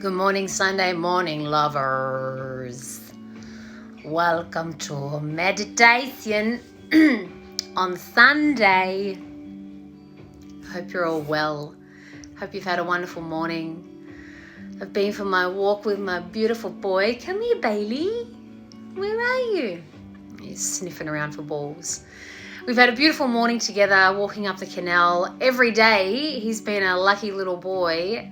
Good morning, Sunday morning, lovers. Welcome to meditation on Sunday. Hope you're all well. Hope you've had a wonderful morning. I've been for my walk with my beautiful boy. Come here, Bailey. Where are you? He's sniffing around for balls. We've had a beautiful morning together, walking up the canal. Every day, he's been a lucky little boy.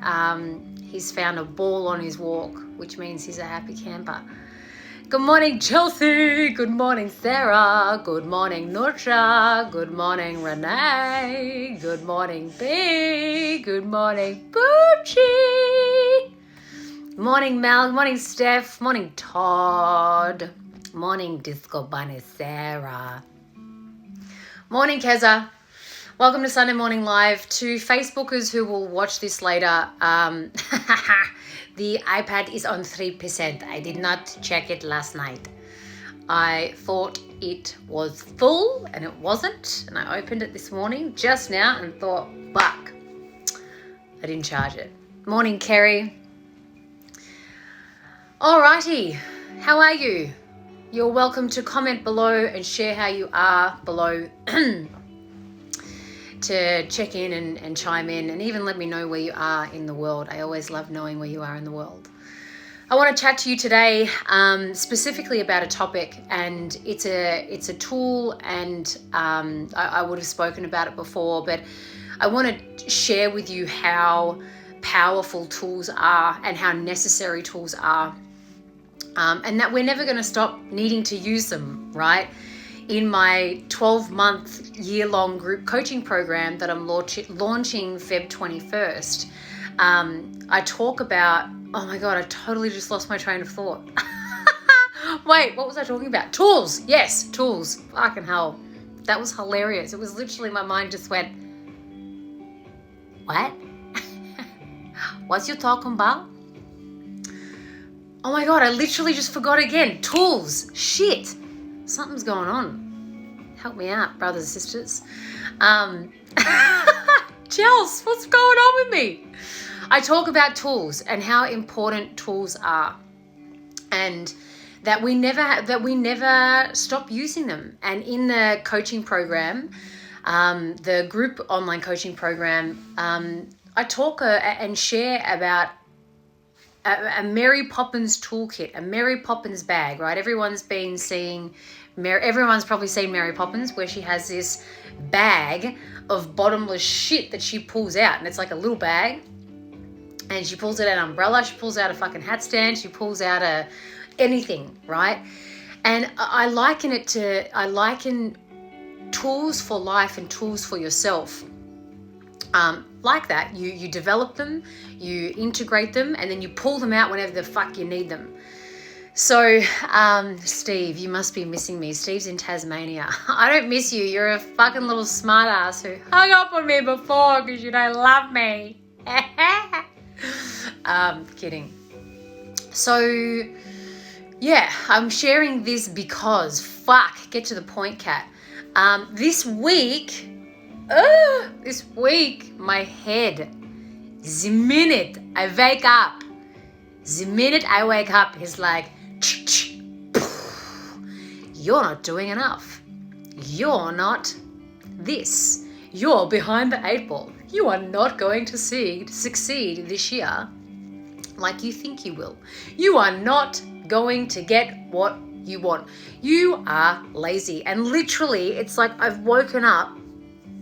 He's found a ball on his walk, which means he's a happy camper. Good morning, Chelsea. Good morning, Sarah. Good morning, Nurcha. Good morning, Renee. Good morning, B. Good morning, Boochie. Morning, Mel. Morning, Steph. Morning, Todd. Morning, Disco Bunny Sarah. Morning, Keza. Welcome to Sunday Morning Live. To Facebookers who will watch this later, the iPad is on 3%. I did not check it last night. I thought it was full and it wasn't. And I opened it this morning just now and thought, fuck, I didn't charge it. Morning, Kerry. Alrighty, how are you? You're welcome to comment below and share how you are below. To check in and chime in and even let me know where you are in the world. I always love knowing where you are in the world. I want to chat to you today specifically about a topic, and it's a tool, and I would have spoken about it before, but I want to share with you how powerful tools are and how necessary tools are, and that we're never going to stop needing to use them, right? In my 12-month year-long group coaching program that I'm launching Feb 21st, I talk about, oh my God, I totally just lost my train of thought. Wait, what was I talking about? Tools. Yes, tools. Fucking hell. That was hilarious. It was literally, my mind just went, what? What you talking about? Oh my God, I literally just forgot again. Tools. Shit. Something's going on. Help me out, brothers and sisters. Chels, what's going on with me? I talk about tools and how important tools are, and that we never stop using them. And in the coaching program, the group online coaching program, I talk and share about a Mary Poppins toolkit, a Mary Poppins bag, right? Everyone's probably seen Mary Poppins, where she has this bag of bottomless shit that she pulls out, and it's like a little bag, and she pulls out an umbrella, she pulls out a fucking hat stand, she pulls out anything, right? And I liken tools for life and tools for yourself. Like that, you develop them, you integrate them, and then you pull them out whenever the fuck you need them. So, Steve, you must be missing me. Steve's in Tasmania. I don't miss you. You're a fucking little smart ass who hung up on me before because you don't love me. Kidding. So, yeah, I'm sharing this because, get to the point, cat. This week, my head, the minute I wake up, is like, you're not doing enough. You're not this. You're behind the 8 ball. You are not going to succeed this year like you think you will. You are not going to get what you want. You are lazy. And literally, it's like I've woken up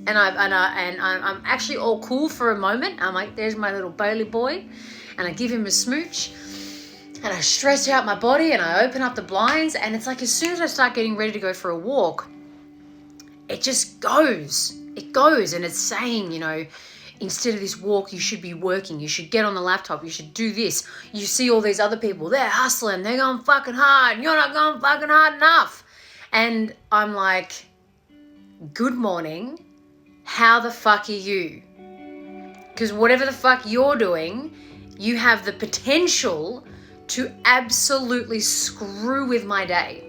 and I'm actually all cool for a moment. I'm like, there's my little Bailey boy, and I give him a smooch, and I stretch out my body, and I open up the blinds, and it's like as soon as I start getting ready to go for a walk, it just goes. It goes, and it's saying, instead of this walk, you should be working. You should get on the laptop. You should do this. You see all these other people, they're hustling, they're going fucking hard, and you're not going fucking hard enough. And I'm like, good morning. How the fuck are you? Because whatever the fuck you're doing, you have the potential to absolutely screw with my day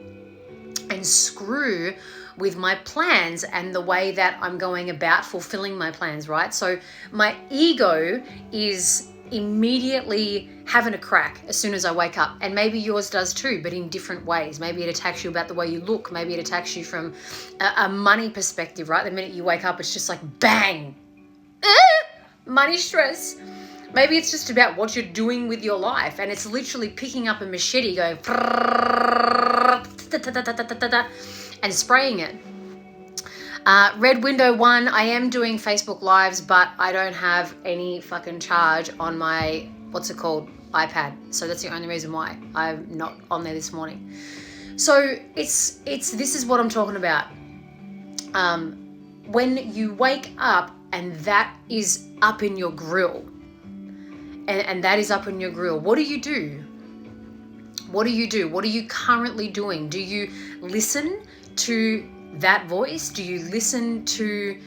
and screw with my plans and the way that I'm going about fulfilling my plans, right? So my ego is immediately having a crack as soon as I wake up. And maybe yours does too, but in different ways. Maybe it attacks you about the way you look. Maybe it attacks you from a money perspective, right? The minute you wake up, it's just like bang, money stress. Maybe it's just about what you're doing with your life, and it's literally picking up a machete going and spraying it. Red Window 1, I am doing Facebook Lives, but I don't have any fucking charge on my, iPad. So that's the only reason why I'm not on there this morning. So this is what I'm talking about. When you wake up and that is up in your grill, and that is up in your grill, what do you do? What do you do? What are you currently doing? Do you listen to that voice? Do you listen to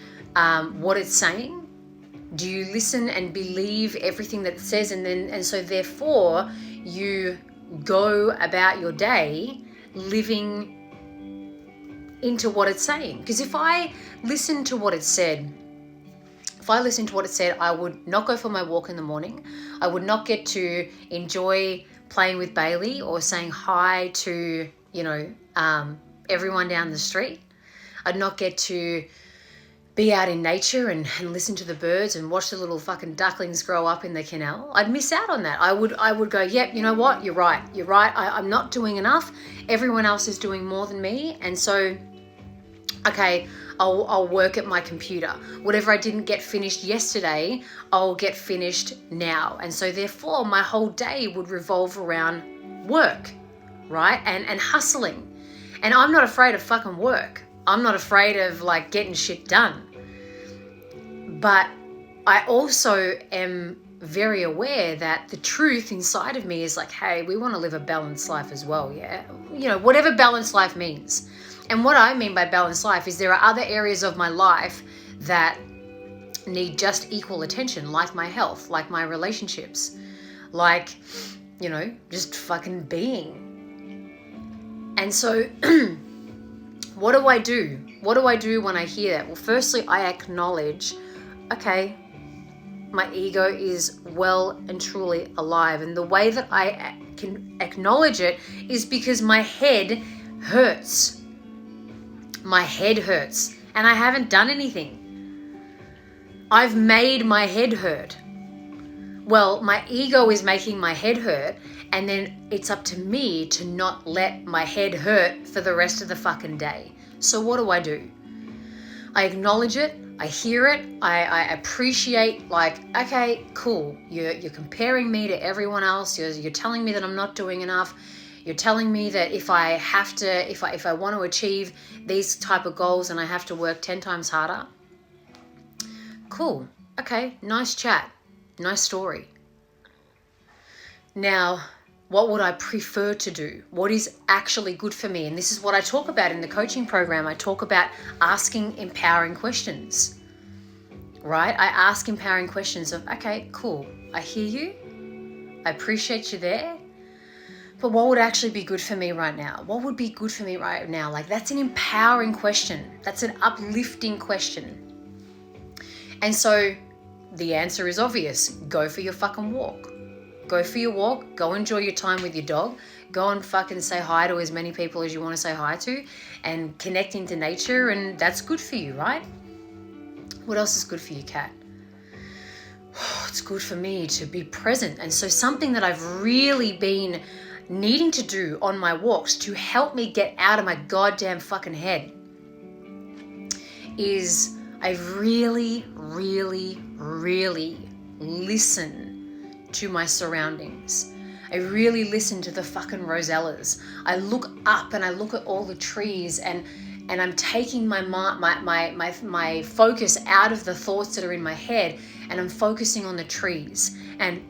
what it's saying? Do you listen and believe everything that it says, and so therefore you go about your day living into what it's saying? Because if I listen to what it said, I would not go for my walk in the morning. I would not get to enjoy playing with Bailey or saying hi to, everyone down the street. I'd not get to be out in nature and listen to the birds and watch the little fucking ducklings grow up in the canal. I'd miss out on that. I would go, yep, you know what? You're right. I'm not doing enough. Everyone else is doing more than me. And so, okay, I'll work at my computer. Whatever I didn't get finished yesterday, I'll get finished now. And so therefore my whole day would revolve around work, right? And hustling. And I'm not afraid of fucking work. I'm not afraid of like getting shit done. But I also am very aware that the truth inside of me is like, hey, we want to live a balanced life as well, yeah? Whatever balanced life means. And what I mean by balanced life is there are other areas of my life that need just equal attention, like my health, like my relationships, like, just fucking being. And so what do I do? What do I do when I hear that? Well, firstly, I acknowledge, okay, my ego is well and truly alive. And the way that I can acknowledge it is because my head hurts. My head hurts and I haven't done anything. I've made my head hurt. Well, my ego is making my head hurt, and then it's up to me to not let my head hurt for the rest of the fucking day. So what do? I acknowledge it. I hear it. I appreciate, like, okay, cool. You're comparing me to everyone else. You're telling me that I'm not doing enough. You're telling me that if I want to achieve these type of goals, and I have to work 10 times harder. Cool. Okay. Nice chat. Nice story. Now, what would I prefer to do? What is actually good for me? And this is what I talk about in the coaching program. I talk about asking empowering questions, right? I ask empowering questions of, okay, cool. I hear you. I appreciate you there. But what would actually be good for me right now? What would be good for me right now? Like, that's an empowering question. That's an uplifting question. And so the answer is obvious. Go for your fucking walk. Go for your walk. Go enjoy your time with your dog. Go and fucking say hi to as many people as you want to say hi to, and connect into nature, and that's good for you, right? What else is good for you, Kat? It's good for me to be present. And so something that I've really been needing to do on my walks to help me get out of my goddamn fucking head is I really, really, really listen to my surroundings. I really listen to the fucking rosellas. I look up and I look at all the trees, and I'm taking my focus out of the thoughts that are in my head, and I'm focusing on the trees and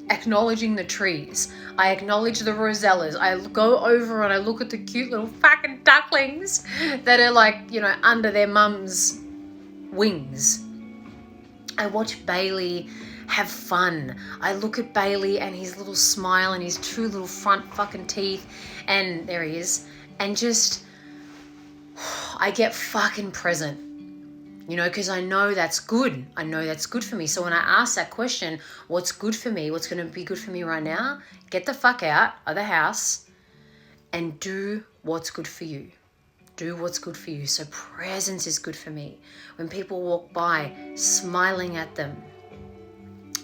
acknowledging the trees. I acknowledge the rosellas. I go over and I look at the cute little fucking ducklings that are like, under their mum's wings. I watch Bailey have fun. I look at Bailey and his little smile and his two little front fucking teeth, and there he is, and just, I get fucking present. because I know that's good. I know that's good for me. So when I ask that question, what's good for me? What's going to be good for me right now? Get the fuck out of the house and do what's good for you. Do what's good for you. So presence is good for me. When people walk by, smiling at them.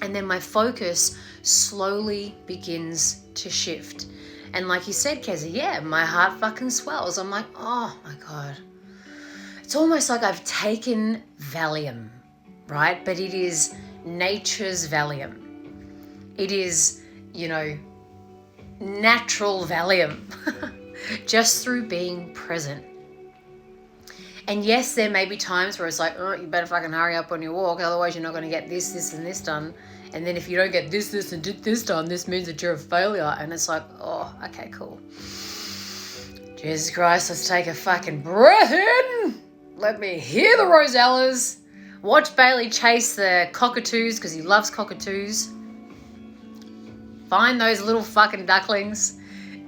And then my focus slowly begins to shift. And like you said, Keza, yeah, my heart fucking swells. I'm like, oh my God. It's almost like I've taken Valium, right? But it is nature's Valium. It is, natural Valium. Just through being present. And yes, there may be times where it's like, oh, you better fucking hurry up on your walk, otherwise you're not going to get this, and this done. And then if you don't get this, and this done, this means that you're a failure. And it's like, oh, okay, cool. Jesus Christ, let's take a fucking breath in. Let me hear the Rosellas. Watch Bailey chase the cockatoos because he loves cockatoos. Find those little fucking ducklings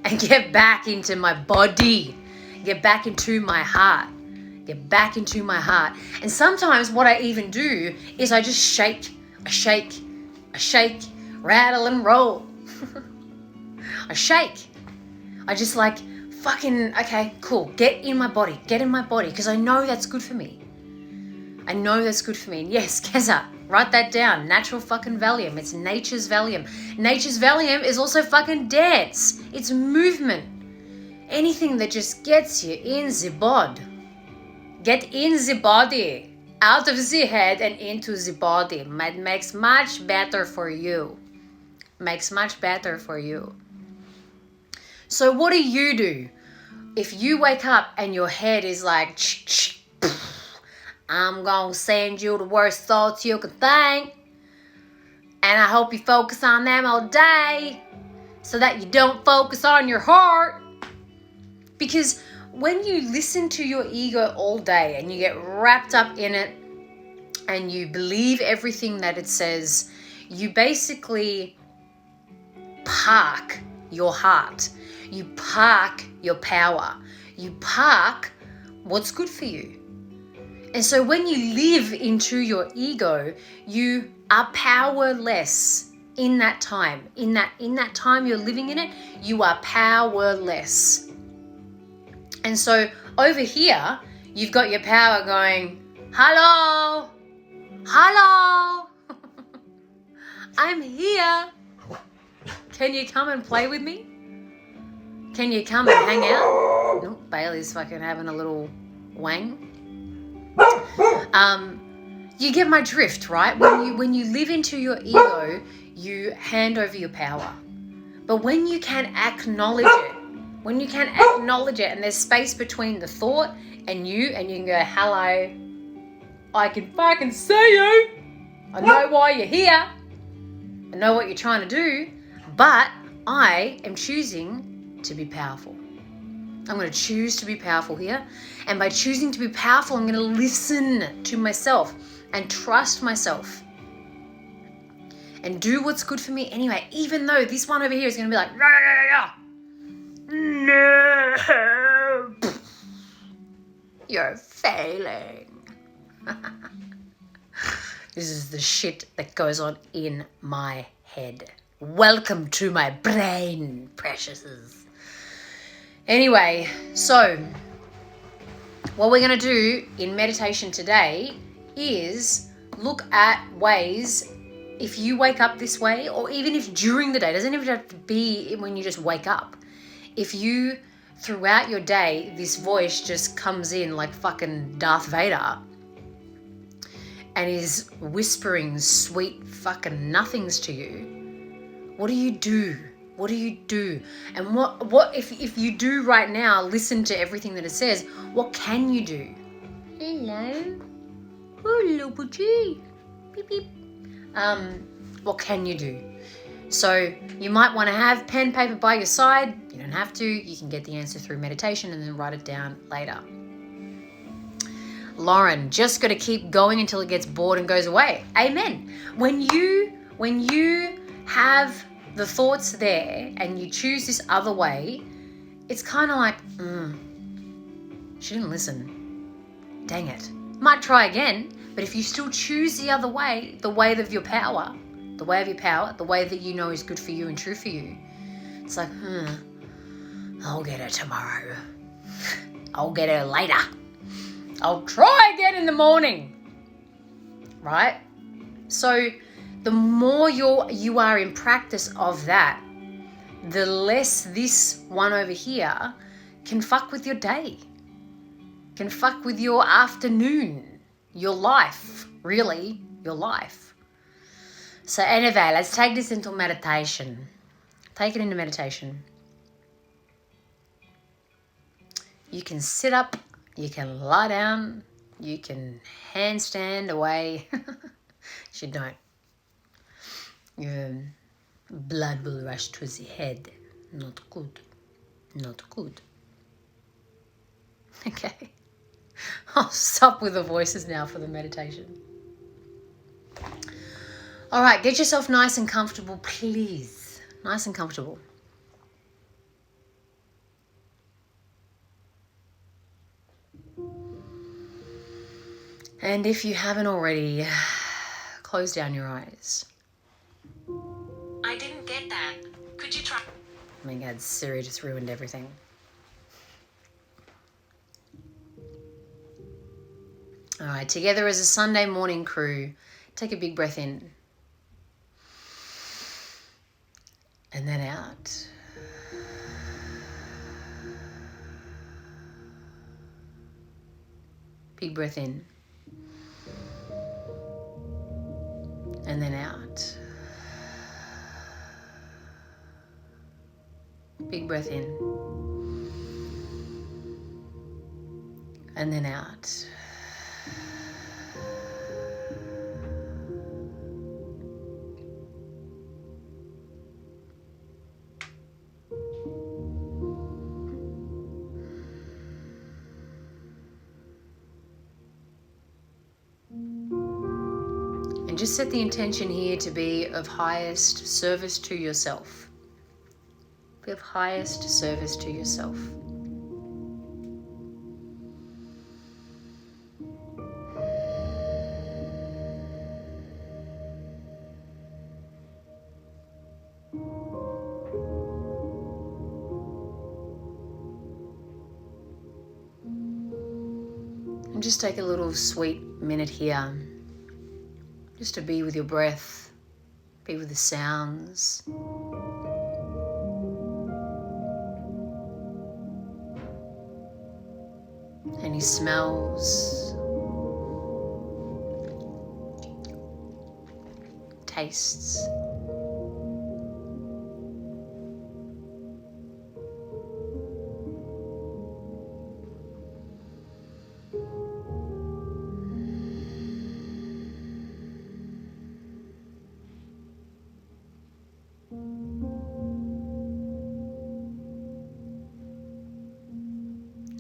and get back into my body. Get back into my heart. Get back into my heart. And sometimes what I even do is I just shake, rattle and roll. I shake. I just like fucking, okay, cool. Get in my body. Get in my body because I know that's good for me. I know that's good for me. And yes, Keza, write that down. Natural fucking Valium. It's nature's Valium. Nature's Valium is also fucking dance. It's movement. Anything that just gets you in the bod. Get in the body, out of the head and into the body. It makes much better for you. Makes much better for you. So what do you do? If you wake up and your head is like, I'm going to send you the worst thoughts you can think. And I hope you focus on them all day so that you don't focus on your heart. Because when you listen to your ego all day and you get wrapped up in it and you believe everything that it says, you basically park your heart. You park your power. You park what's good for you. And so when you live into your ego, you are powerless in that time. In that time you're living in it, you are powerless. And so over here, you've got your power going, hello, I'm here. Can you come and play with me? Can you come and hang out? Oh, Bailey's fucking having a little wang. You get my drift, right? When you live into your ego, you hand over your power. But when you can acknowledge it, and there's space between the thought and you can go, hello, I can fucking see you. I know why you're here. I know what you're trying to do, but I am choosing to be powerful. I'm going to choose to be powerful here. And by choosing to be powerful, I'm going to listen to myself and trust myself and do what's good for me anyway, even though this one over here is going to be like, no, you're failing. This is the shit that goes on in my head. Welcome to my brain, preciouses. Anyway, so what we're going to do in meditation today is look at ways, if you wake up this way, or even if during the day, it doesn't even have to be when you just wake up. If you, throughout your day, this voice just comes in like fucking Darth Vader and is whispering sweet fucking nothings to you, what do you do? What do you do? And what if you do right now, listen to everything that it says, what can you do? Hello? Hello, Poochie. Beep, beep. What can you do? So you might want to have pen, paper by your side. You don't have to. You can get the answer through meditation and then write it down later. Lauren, just got to keep going until it gets bored and goes away. Amen. When you have the thoughts there and you choose this other way, it's kind of like, she didn't listen. Dang it. Might try again, but if you still choose the other way, the way of your power, the way that you know is good for you and true for you, it's like, I'll get her tomorrow. I'll get her later. I'll try again in the morning. Right? So the more you are in practice of that, the less this one over here can fuck with your day, can fuck with your afternoon, your life, really, your life. So anyway, let's take this into meditation. Take it into meditation. You can sit up, you can lie down, you can handstand away. You don't. Your blood will rush to the head. Not good. Not good. Okay. I'll stop with the voices now for the meditation. All right, get yourself nice and comfortable, please. Nice and comfortable. And if you haven't already, close down your eyes. I didn't get that. Could you try? Oh my God, Siri just ruined everything. All right, together as a Sunday morning crew, take a big breath in. And then out. Big breath in. And then out. Big breath in. And then out. And just set the intention here to be of highest service to yourself. Be of highest service to yourself. And just take a little sweet minute here, just to be with your breath, be with the sounds. Any smells, tastes.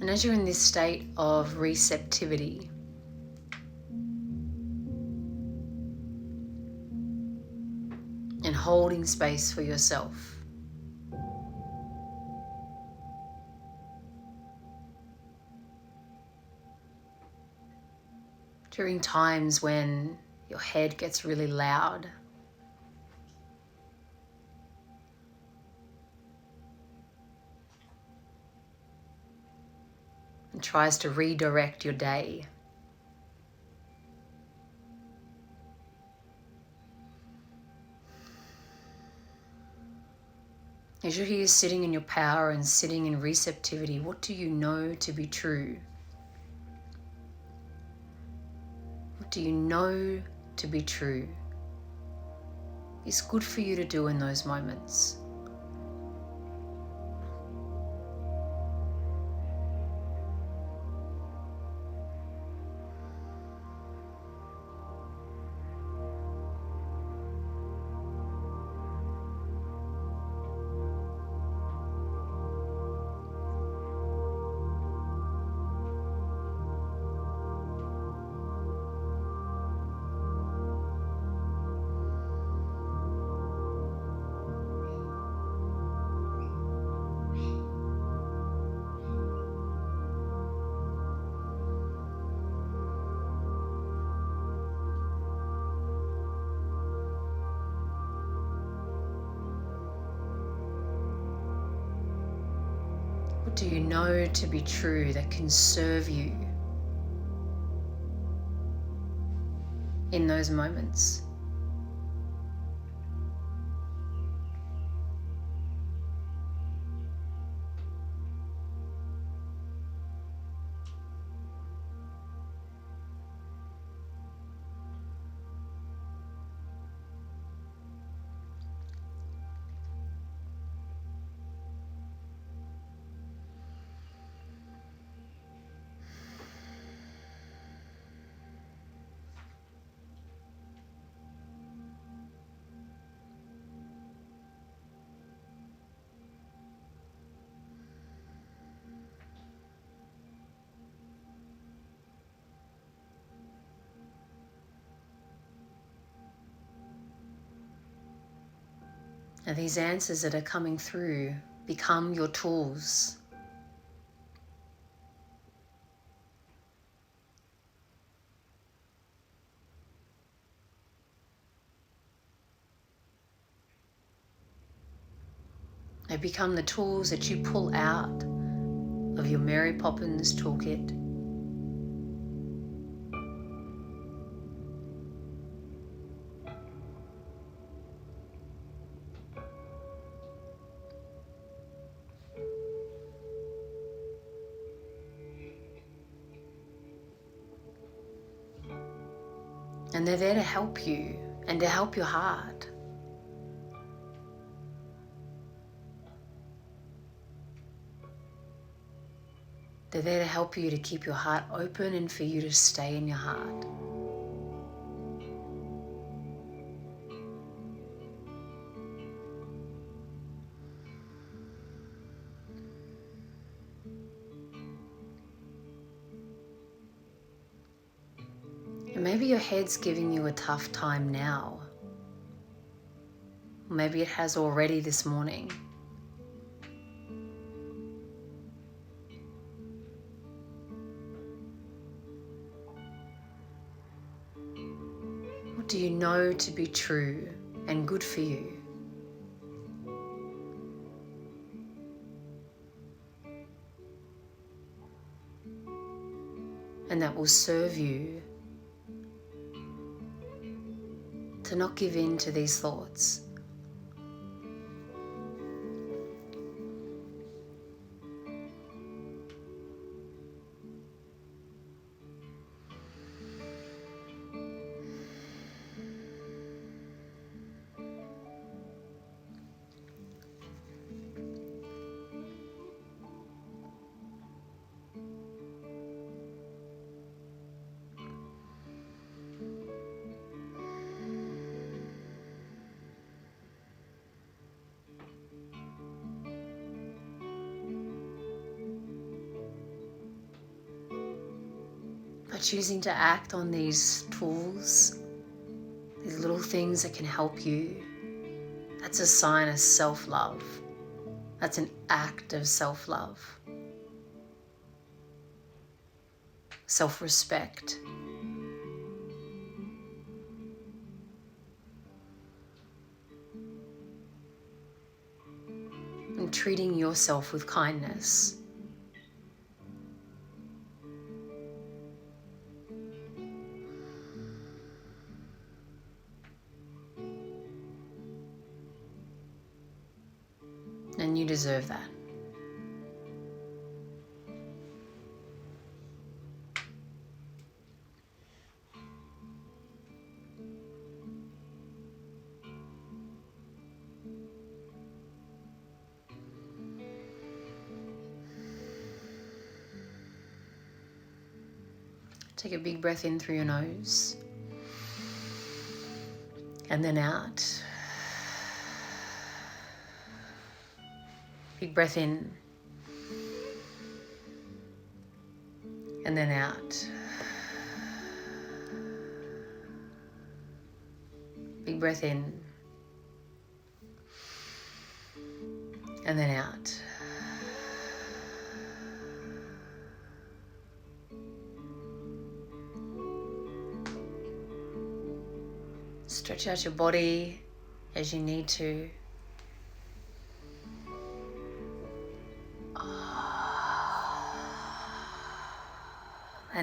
And as you're in this state of receptivity, and holding space for yourself, during times when your head gets really loud, and tries to redirect your day. As you're here sitting in your power and sitting in receptivity, what do you know to be true? What do you know to be true is good for you to do in those moments? What do you know to be true that can serve you in those moments? Now these answers that are coming through become your tools. They become the tools that you pull out of your Mary Poppins toolkit. And they're there to help you and to help your heart. They're there to help you to keep your heart open and for you to stay in your heart. And maybe your head's giving you a tough time now. Maybe it has already this morning. What do you know to be true and good for you? And that will serve you to not give in to these thoughts. By choosing to act on these tools, these little things that can help you, that's a sign of self-love. That's an act of self-love. Self-respect. And treating yourself with kindness. And you deserve that. Take a big breath in through your nose and then out. Big breath in and then out. Big breath in and then out. Stretch out your body as you need to.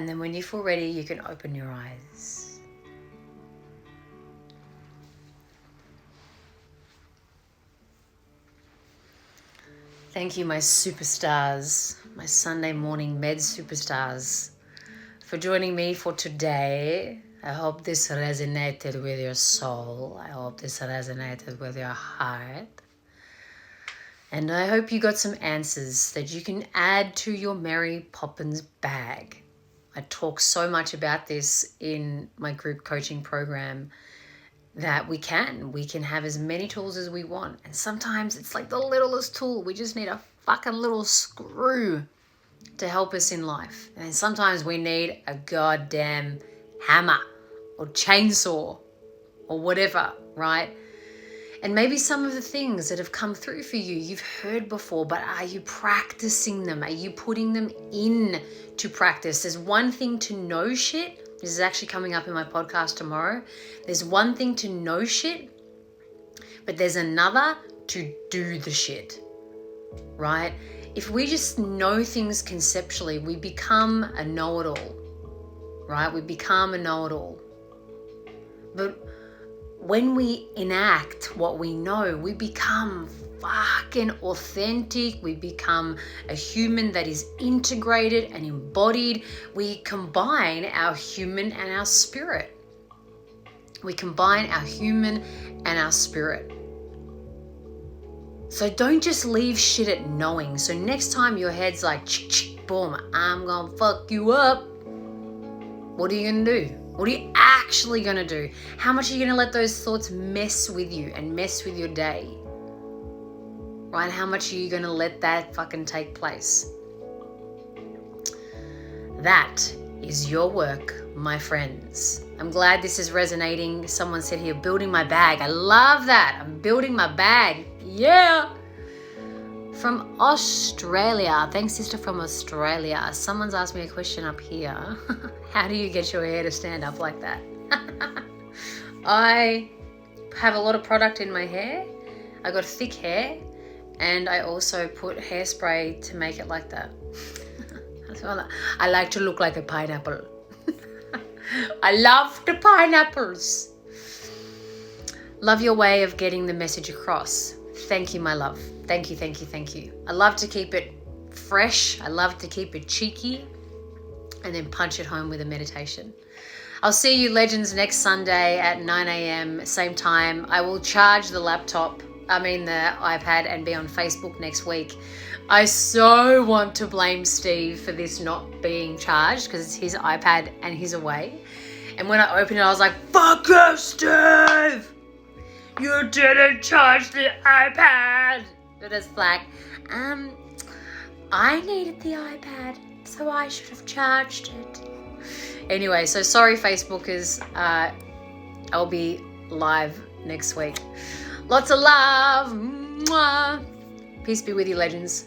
And then when you feel ready, you can open your eyes. Thank you, my superstars, my Sunday morning med superstars, for joining me for today. I hope this resonated with your soul. I hope this resonated with your heart. And I hope you got some answers that you can add to your Mary Poppins bag. I talk so much about this in my group coaching program that we can have as many tools as we want. And sometimes it's like the littlest tool. We just need a fucking little screw to help us in life. And sometimes we need a goddamn hammer or chainsaw or whatever, right? And maybe some of the things that have come through for you, you've heard before, but are you practicing them? Are you putting them in to practice? There's one thing to know shit. This is actually coming up in my podcast tomorrow. There's one thing to know shit, but there's another to do the shit, right? If we just know things conceptually, we become a know-it-all, right? We become a know-it-all. But when we enact what we know, we become fucking authentic. We become a human that is integrated and embodied. We combine our human and our spirit. We combine our human and our spirit. So don't just leave shit at knowing. So next time your head's like, boom, I'm gonna fuck you up. What are you gonna do? What are you actually gonna do? How much are you gonna let those thoughts mess with you and mess with your day? Right? How much are you gonna let that fucking take place? That is your work, my friends. I'm glad this is resonating. Someone said here, building my bag. I love that. I'm building my bag. Yeah. From Australia. Thanks, sister from Australia. Someone's asked me a question up here. How do you get your hair to stand up like that? I have a lot of product in my hair. I got thick hair, and I also put hairspray to make it like that. I like to look like a pineapple. I love the pineapples. Love your way of getting the message across. Thank you, my love. Thank you, thank you, thank you. I love to keep it fresh. I love to keep it cheeky and then punch it home with a meditation. I'll see you legends next Sunday at 9 a.m. same time. I will charge the iPad and be on Facebook next week. I so want to blame Steve for this not being charged because it's his iPad and he's away. And when I opened it, I was like, fuck you, Steve! You didn't charge the iPad! But it's like, I needed the iPad, so I should have charged it. Anyway, so sorry, Facebookers. I'll be live next week. Lots of love. Mwah. Peace be with you, legends.